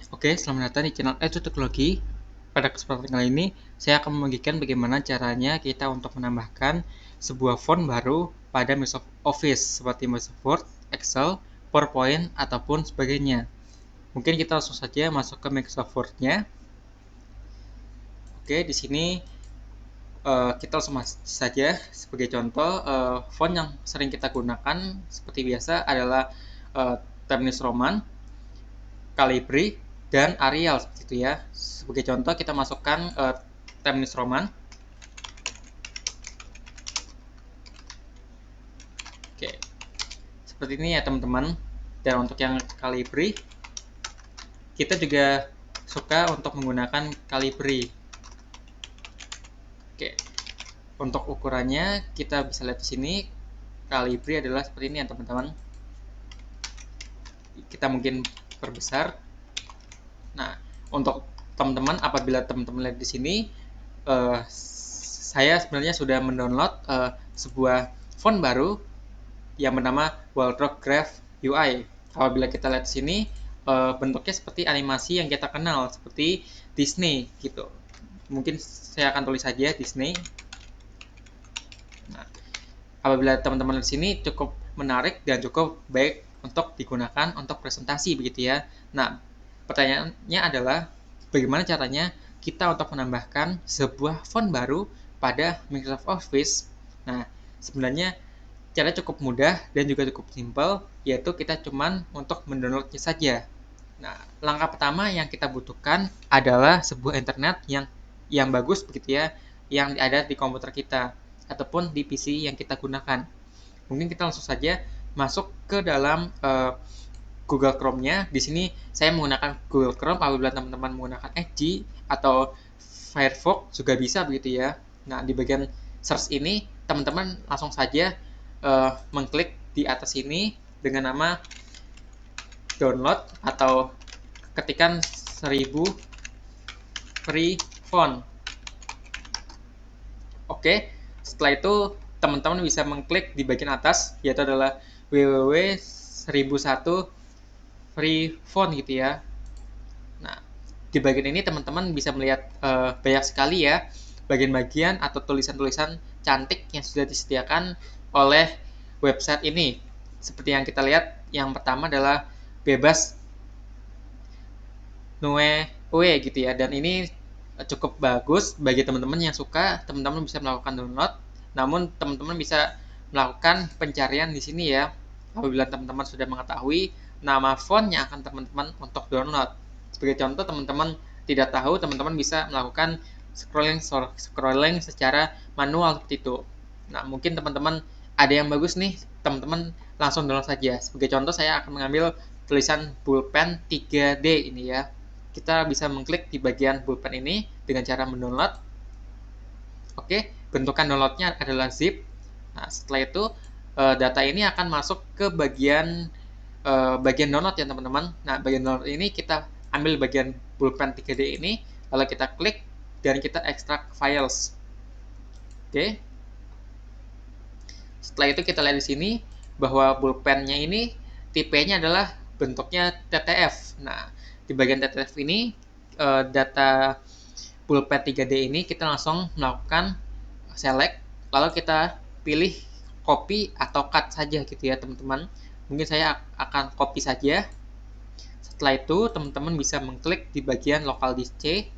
Oke, selamat datang di channel Edu Teknologi. Pada kesempatan kali ini, saya akan membagikan bagaimana caranya kita untuk menambahkan sebuah font baru pada Microsoft Office seperti Microsoft Word, Excel, PowerPoint, ataupun sebagainya. Mungkin kita langsung saja masuk ke Microsoft Word-nya. Oke, di sini kita langsung saja sebagai contoh font yang sering kita gunakan seperti biasa adalah Times New Roman, Calibri, dan Arial seperti itu ya. Sebagai contoh kita masukkan Times New Roman. Oke, seperti ini ya teman-teman. Dan untuk yang Calibri, kita juga suka untuk menggunakan Calibri. Oke, untuk ukurannya kita bisa lihat di sini. Calibri adalah seperti ini ya teman-teman. Kita mungkin perbesar. Nah, untuk teman-teman, apabila teman-teman lihat di sini, saya sebenarnya sudah mendownload sebuah font baru yang bernama Waldorf Graph UI. Apabila kita lihat di sini, bentuknya seperti animasi yang kita kenal, seperti Disney gitu. Mungkin saya akan tulis saja Disney. Nah, apabila teman-teman lihat di sini cukup menarik dan cukup baik untuk digunakan untuk presentasi begitu ya. Nah, pertanyaannya adalah bagaimana caranya kita untuk menambahkan sebuah font baru pada Microsoft Office. Nah, sebenarnya caranya cukup mudah dan juga cukup simpel, yaitu kita cuman untuk mendownloadnya saja. Nah, langkah pertama yang kita butuhkan adalah sebuah internet yang bagus begitu ya, yang ada di komputer kita ataupun di PC yang kita gunakan. Mungkin kita langsung saja masuk ke dalam Google Chrome-nya. Di sini saya menggunakan Google Chrome. Apabila teman-teman menggunakan Edge atau Firefox juga bisa begitu ya. Nah, di bagian search ini teman-teman langsung saja mengklik di atas ini dengan nama download atau ketikan 1000 free font. Oke, setelah itu teman-teman bisa mengklik di bagian atas, yaitu adalah www.1001 free font gitu ya. Nah, di bagian ini teman-teman bisa melihat banyak sekali ya bagian-bagian atau tulisan-tulisan cantik yang sudah disediakan oleh website ini. Seperti yang kita lihat, yang pertama adalah bebas Noe gitu ya, dan ini cukup bagus bagi teman-teman yang suka. Teman-teman bisa melakukan download, namun teman-teman bisa melakukan pencarian di sini ya apabila teman-teman sudah mengetahui nama font yang akan teman-teman untuk download. Sebagai contoh, teman-teman tidak tahu, teman-teman bisa melakukan scrolling secara manual seperti itu. Nah, mungkin teman-teman ada yang bagus nih, teman-teman langsung download saja. Sebagai contoh, saya akan mengambil tulisan Bullpen 3D ini ya. Kita bisa mengklik di bagian Bullpen ini dengan cara mendownload. Oke, bentukan downloadnya adalah zip. Nah, setelah itu data ini akan masuk ke bagian download ya teman-teman. Nah, bagian download ini kita ambil bagian Bullpen 3D ini, lalu kita klik dan kita extract files. Oke. Setelah itu kita lihat di sini bahwa Bullpen-nya ini tipenya adalah bentuknya TTF. Nah, di bagian TTF ini data Bullpen 3D ini kita langsung melakukan select, lalu kita pilih copy atau cut saja gitu ya teman-teman. Mungkin saya akan copy saja. Setelah itu teman-teman bisa mengklik di bagian local disk C,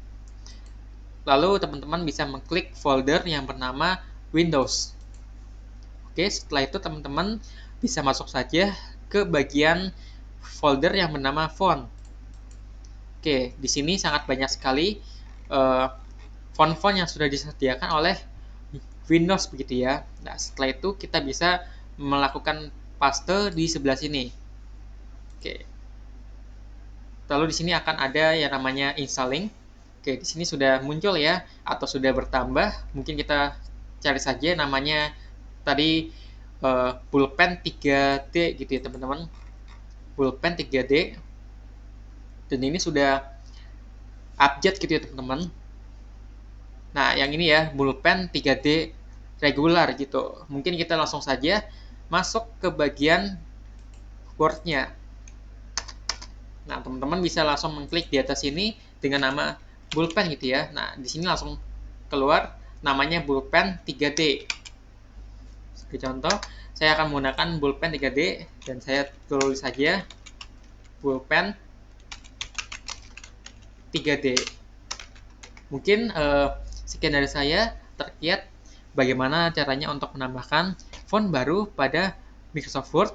lalu teman-teman bisa mengklik folder yang bernama Windows. Oke, setelah itu teman-teman bisa masuk saja ke bagian folder yang bernama font. Oke, di sini sangat banyak sekali font-font yang sudah disediakan oleh Windows begitu ya. Nah, setelah itu kita bisa melakukan paste di sebelah sini. Oke. Lalu di sini akan ada yang namanya installing. Oke, di sini sudah muncul ya atau sudah bertambah. Mungkin kita cari saja namanya tadi Bullpen 3D gitu ya teman-teman. Bullpen 3D. Dan ini sudah update gitu ya teman-teman. Nah, yang ini ya, Bullpen 3D regular gitu. Mungkin kita langsung saja masuk ke bagian Word-nya. Nah, teman-teman bisa langsung mengklik di atas sini dengan nama Bullpen gitu ya. Nah, di sini langsung keluar namanya Bullpen 3D. Sebagai contoh, saya akan menggunakan Bullpen 3D dan saya tulis saja Bullpen 3D. Mungkin sekian dari saya terkait bagaimana caranya untuk menambahkan font baru pada Microsoft Word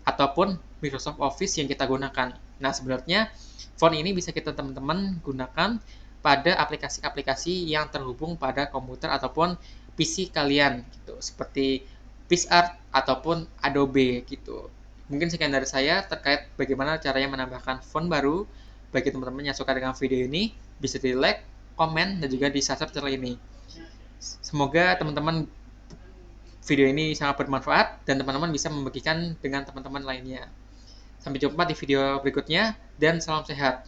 ataupun Microsoft Office yang kita gunakan. Nah, sebenarnya font ini bisa kita teman-teman gunakan pada aplikasi-aplikasi yang terhubung pada komputer ataupun PC kalian gitu, seperti PixArt ataupun Adobe gitu. Mungkin sekian dari saya terkait bagaimana caranya menambahkan font baru. Bagi teman-teman yang suka dengan video ini, bisa di like, komen, dan juga di subscribe channel ini. Semoga teman-teman video ini sangat bermanfaat dan teman-teman bisa membagikan dengan teman-teman lainnya. Sampai jumpa di video berikutnya dan salam sehat.